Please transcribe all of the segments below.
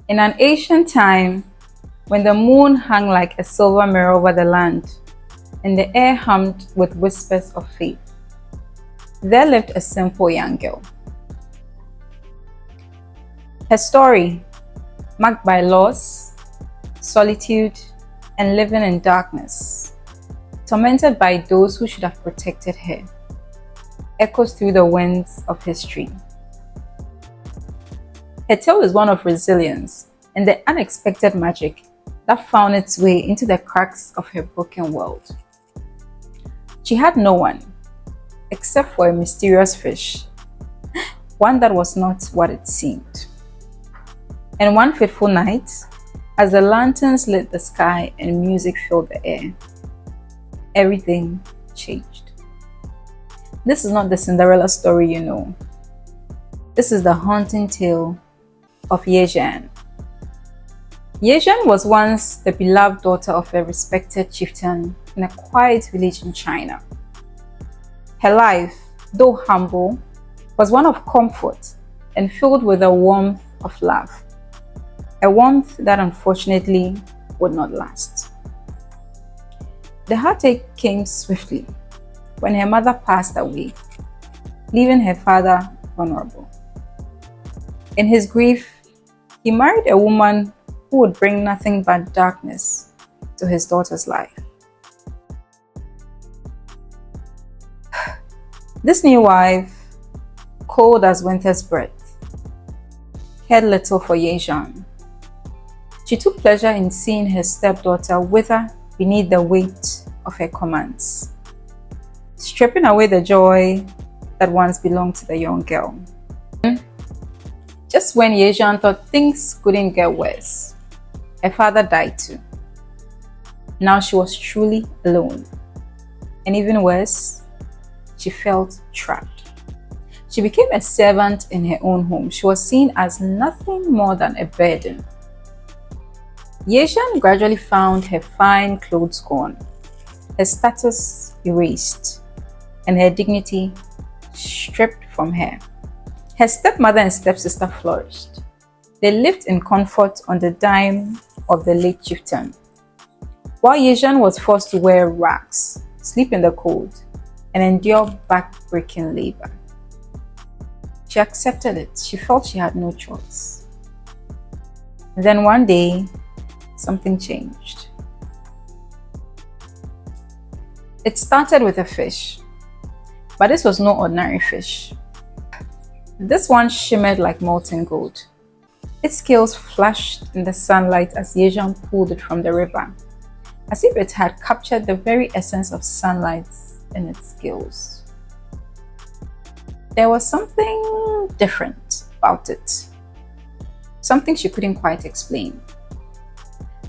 In an ancient time, when the moon hung like a silver mirror over the land, and the air hummed with whispers of faith, there lived a simple young girl. Her story, marked by loss, solitude, and living in darkness, tormented by those who should have protected her, echoes through the winds of history. Her tale is one of resilience and the unexpected magic that found its way into the cracks of her broken world. She had no one, except for a mysterious fish, one that was not what it seemed. And one fateful night, as the lanterns lit the sky and music filled the air, everything changed. This is not the Cinderella story you know. This is the haunting tale of Yeh-Shen. Yeh-Shen was once the beloved daughter of a respected chieftain in a quiet village in China. Her life, though humble, was one of comfort and filled with the warmth of love. A warmth that unfortunately would not last. The heartache came swiftly when her mother passed away, leaving her father vulnerable. In his grief, he married a woman who would bring nothing but darkness to his daughter's life. This new wife, cold as winter's breath, cared little for Yeh-Shen. She took pleasure in seeing her stepdaughter wither beneath the weight of her commands, stripping away the joy that once belonged to the young girl. Just when Yeh-Shen thought things couldn't get worse, her father died too. Now she was truly alone. And even worse, she felt trapped. She became a servant in her own home. She was seen as nothing more than a burden. Yeh-Shen gradually found her fine clothes gone, her status erased, and her dignity stripped from her. Her stepmother and stepsister flourished. They lived in comfort on the dime of the late chieftain, while Yeh-Shen was forced to wear rags, sleep in the cold, and endure back-breaking labor. She accepted it. She felt she had no choice. Then one day, something changed. It started with a fish, but this was no ordinary fish. This one shimmered like molten gold. Its scales flashed in the sunlight as Yeh-Shen pulled it from the river, as if it had captured the very essence of sunlight in its scales. There was something different about it, something she couldn't quite explain.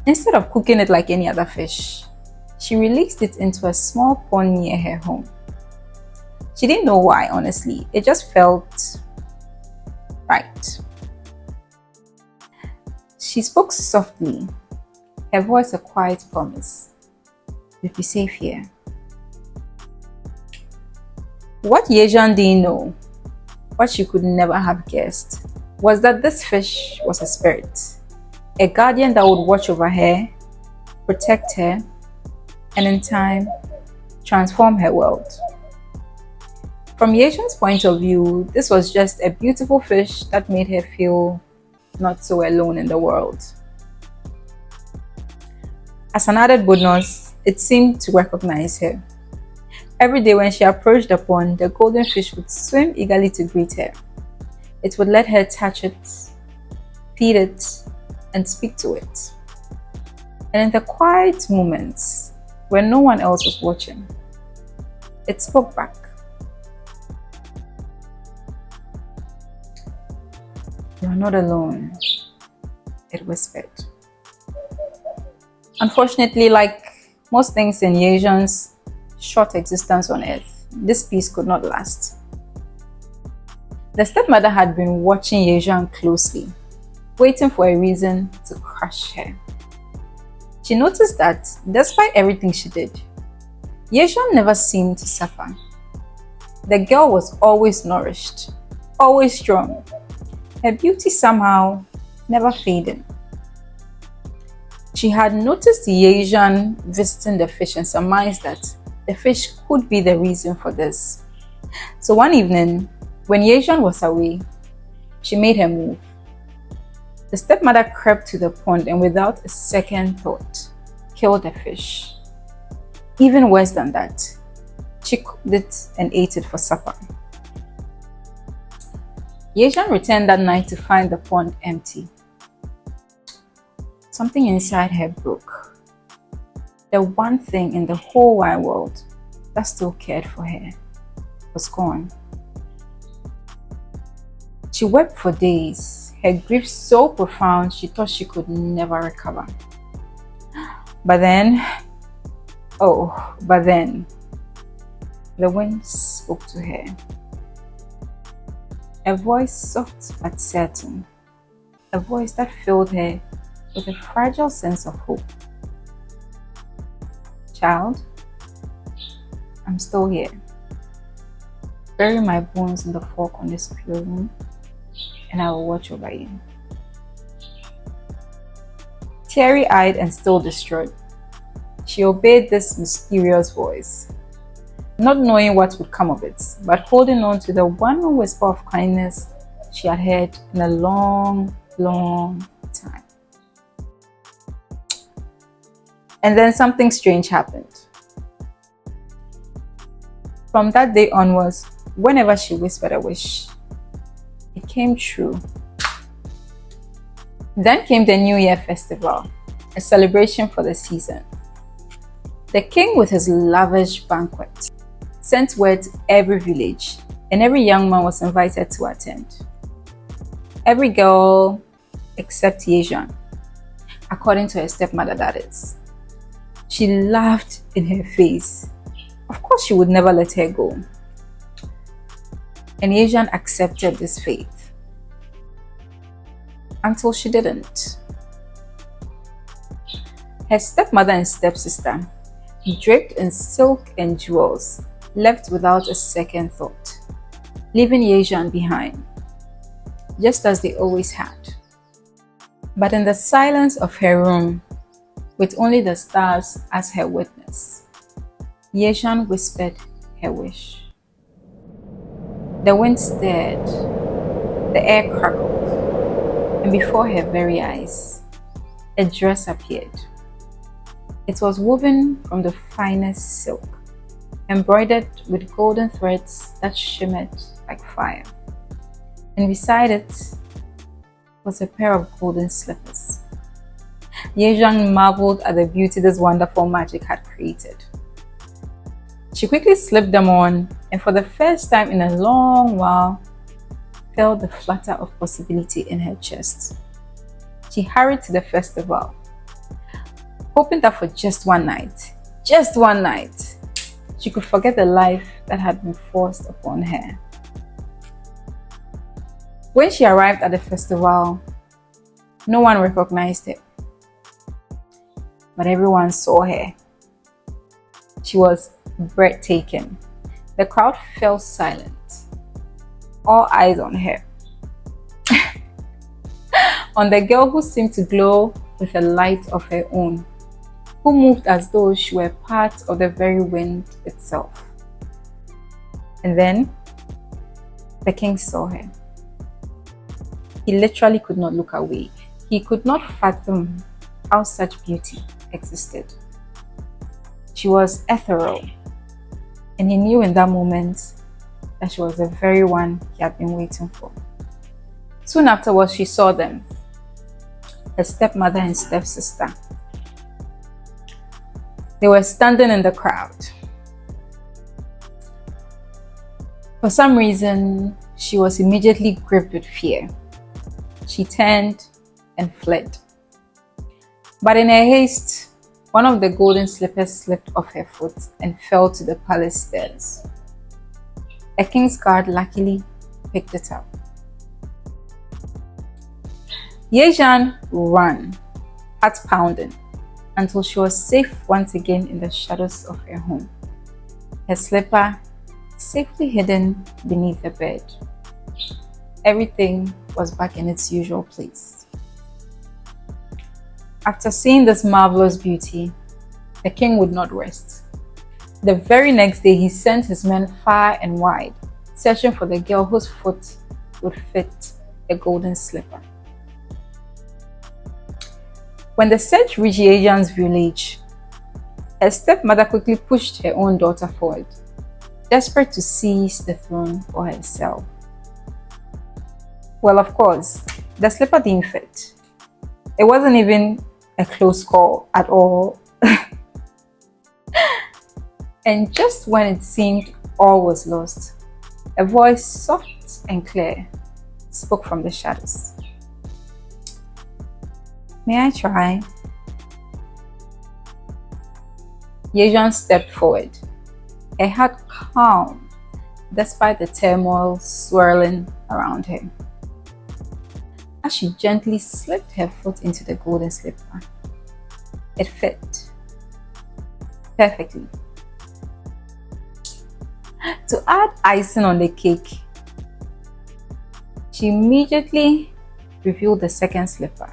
Instead of cooking it like any other fish, she released it into a small pond near her home. She didn't know why, honestly. It just felt right. She spoke softly, her voice a quiet promise. You'll be safe here. What Yeh-Shen didn't know, what she could never have guessed, was that this fish was a spirit, a guardian that would watch over her, protect her, and in time, transform her world. From Yeh-Shen's point of view, this was just a beautiful fish that made her feel not so alone in the world. As an added bonus, it seemed to recognize her. Every day when she approached the pond, the golden fish would swim eagerly to greet her. It would let her touch it, feed it, and speak to it. And in the quiet moments, when no one else was watching, it spoke back. You are not alone, it whispered. Unfortunately, like most things in Yeh-Shen's short existence on earth, this peace could not last. The stepmother had been watching Yeh-Shen closely, waiting for a reason to crush her. She noticed that, despite everything she did, Yeh-Shen never seemed to suffer. The girl was always nourished, always strong. Her beauty somehow never fading. She had noticed Yeh-Shen visiting the fish and surmised that the fish could be the reason for this. So one evening, when Yeh-Shen was away, she made her move. The stepmother crept to the pond and without a second thought, killed the fish. Even worse than that, she cooked it and ate it for supper. Yeh-Shen returned that night to find the pond empty. Something inside her broke. The one thing in the whole wide world that still cared for her was gone. She wept for days, her grief so profound she thought she could never recover. But then, the wind spoke to her. A voice soft but certain, a voice that filled her with a fragile sense of hope. Child, I'm still here. Bury my bones in the fork on this pure room, and I will watch over you. Teary-eyed and still distraught, she obeyed this mysterious voice, not knowing what would come of it, but holding on to the one whisper of kindness she had heard in a long, long time. And then something strange happened. From that day onwards, whenever she whispered a wish, it came true. Then came the New Year festival, a celebration for the season. The king, with his lavish banquet, sent word to every village, and every young man was invited to attend. Every girl except Yeh-Shen, according to her stepmother, that is. She laughed in her face. Of course, she would never let her go. And Yeh-Shen accepted this fate. Until she didn't. Her stepmother and stepsister, draped in silk and jewels, left without a second thought, leaving Yeh-Shen behind, just as they always had. But in the silence of her room, with only the stars as her witness, Yeh-Shen whispered her wish. The wind stirred, the air crackled, and before her very eyes, a dress appeared. It was woven from the finest silk, embroidered with golden threads that shimmered like fire. And beside it was a pair of golden slippers. Yeh-Shen marveled at the beauty this wonderful magic had created. She quickly slipped them on, and for the first time in a long while, felt the flutter of possibility in her chest. She hurried to the festival, hoping that for just one night, she could forget the life that had been forced upon her. When she arrived at the festival, no one recognized her, but everyone saw her. She was breathtaking. The crowd fell silent, all eyes on her. On the girl who seemed to glow with a light of her own, who moved as though she were part of the very wind itself. And then the king saw her. He literally could not look away. He could not fathom how such beauty existed. She was ethereal, and he knew in that moment that she was the very one he had been waiting for. Soon afterwards, she saw them, her stepmother and stepsister. They were standing in the crowd. For some reason, she was immediately gripped with fear. She turned and fled. But in her haste, one of the golden slippers slipped off her foot and fell to the palace stairs. A king's guard luckily picked it up. Yeh-Shen ran, heart pounding, until she was safe once again in the shadows of her home, her slipper safely hidden beneath the bed. Everything was back in its usual place. After seeing this marvelous beauty, the king would not rest. The very next day, he sent his men far and wide, searching for the girl whose foot would fit a golden slipper. When the search reached Yeh-Shen's village, her stepmother quickly pushed her own daughter forward, desperate to seize the throne for herself. Well, of course, the slipper didn't fit. It wasn't even a close call at all. And just when it seemed all was lost, a voice soft and clear spoke from the shadows. "May I try?" Yeh-Shen stepped forward, her heart calm despite the turmoil swirling around her. As she gently slipped her foot into the golden slipper, it fit perfectly. To add icing on the cake, she immediately revealed the second slipper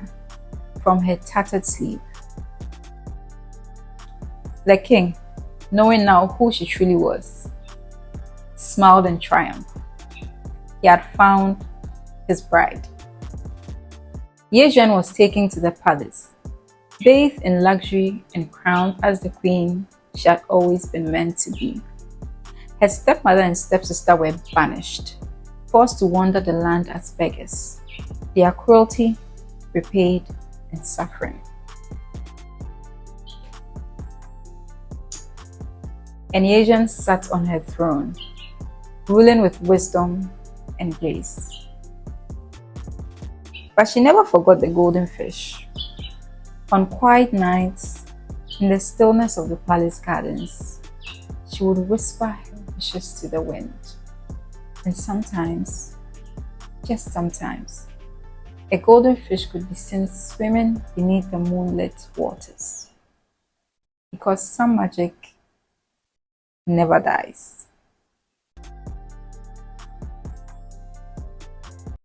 from her tattered sleeve. The king, knowing now who she truly was, smiled in triumph. He had found his bride. Yeh-Shen was taken to the palace, bathed in luxury and crowned as the queen she had always been meant to be. Her stepmother and stepsister were banished, forced to wander the land as beggars, their cruelty repaid in suffering. And Yeh-Shen sat on her throne, ruling with wisdom and grace. But she never forgot the golden fish. On quiet nights, in the stillness of the palace gardens, she would whisper her wishes to the wind. And sometimes, just sometimes, a golden fish could be seen swimming beneath the moonlit waters. Because some magic never dies.